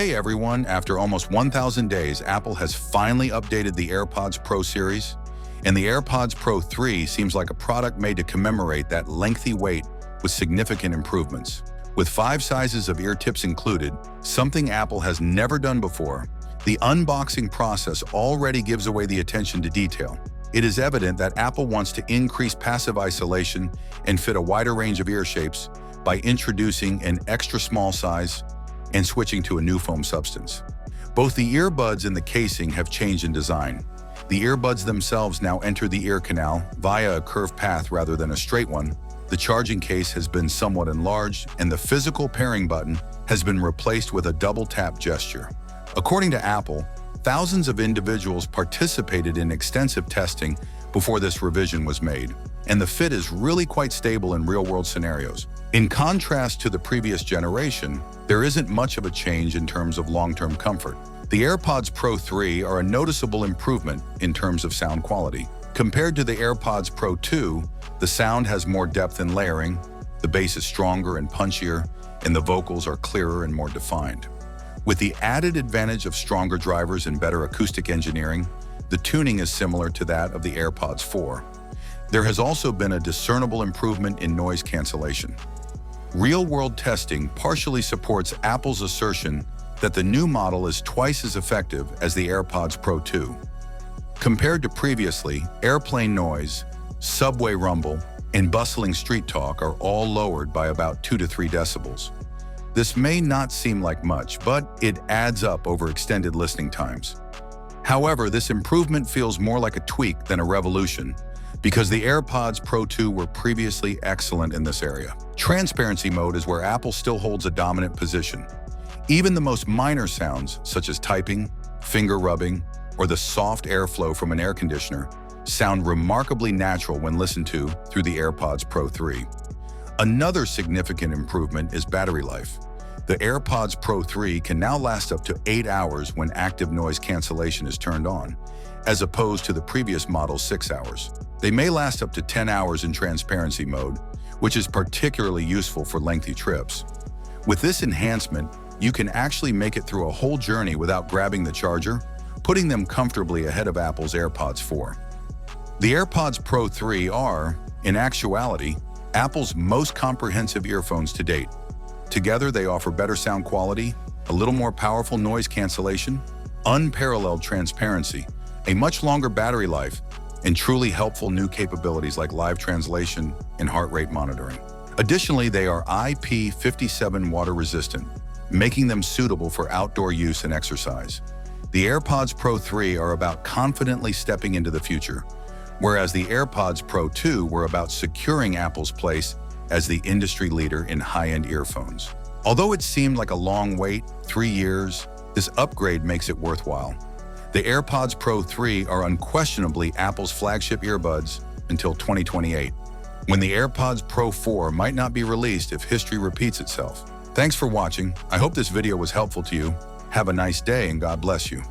Hey everyone, after almost 1,000 days, Apple has finally updated the AirPods Pro series, and the AirPods Pro 3 seems like a product made to commemorate that lengthy wait with significant improvements. With 5 sizes of ear tips included, something Apple has never done before, the unboxing process already gives away the attention to detail. It is evident that Apple wants to increase passive isolation and fit a wider range of ear shapes by introducing an extra small size and switching to a new foam substance. Both the earbuds and the casing have changed in design. The earbuds themselves now enter the ear canal via a curved path rather than a straight one. The charging case has been somewhat enlarged, and the physical pairing button has been replaced with a double-tap gesture. According to Apple, thousands of individuals participated in extensive testing before this revision was made, and the fit is really quite stable in real-world scenarios. In contrast to the previous generation, there isn't much of a change in terms of long-term comfort. The AirPods Pro 3 are a noticeable improvement in terms of sound quality. Compared to the AirPods Pro 2, the sound has more depth and layering, the bass is stronger and punchier, and the vocals are clearer and more defined. With the added advantage of stronger drivers and better acoustic engineering, the tuning is similar to that of the AirPods 4. There has also been a discernible improvement in noise cancellation. Real-world testing partially supports Apple's assertion that the new model is twice as effective as the AirPods Pro 2. Compared to previously, airplane noise, subway rumble, and bustling street talk are all lowered by about 2 to 3 decibels. This may not seem like much, but it adds up over extended listening times. However, this improvement feels more like a tweak than a revolution, because the AirPods Pro 2 were previously excellent in this area. Transparency mode is where Apple still holds a dominant position. Even the most minor sounds, such as typing, finger rubbing, or the soft airflow from an air conditioner, sound remarkably natural when listened to through the AirPods Pro 3. Another significant improvement is battery life. The AirPods Pro 3 can now last up to 8 hours when active noise cancellation is turned on, as opposed to the previous model's 6 hours. They may last up to 10 hours in transparency mode, which is particularly useful for lengthy trips. With this enhancement, you can actually make it through a whole journey without grabbing the charger, putting them comfortably ahead of Apple's AirPods 4. The AirPods Pro 3 are, in actuality, Apple's most comprehensive earphones to date. Together, they offer better sound quality, a little more powerful noise cancellation, unparalleled transparency, a much longer battery life, and truly helpful new capabilities like live translation and heart rate monitoring. Additionally, they are IP57 water resistant, making them suitable for outdoor use and exercise. The AirPods Pro 3 are about confidently stepping into the future, whereas the AirPods Pro 2 were about securing Apple's place as the industry leader in high-end earphones. Although it seemed like a long wait, 3 years, this upgrade makes it worthwhile. The AirPods Pro 3 are unquestionably Apple's flagship earbuds until 2028, when the AirPods Pro 4 might not be released if history repeats itself. Thanks for watching. I hope this video was helpful to you. Have a nice day and God bless you.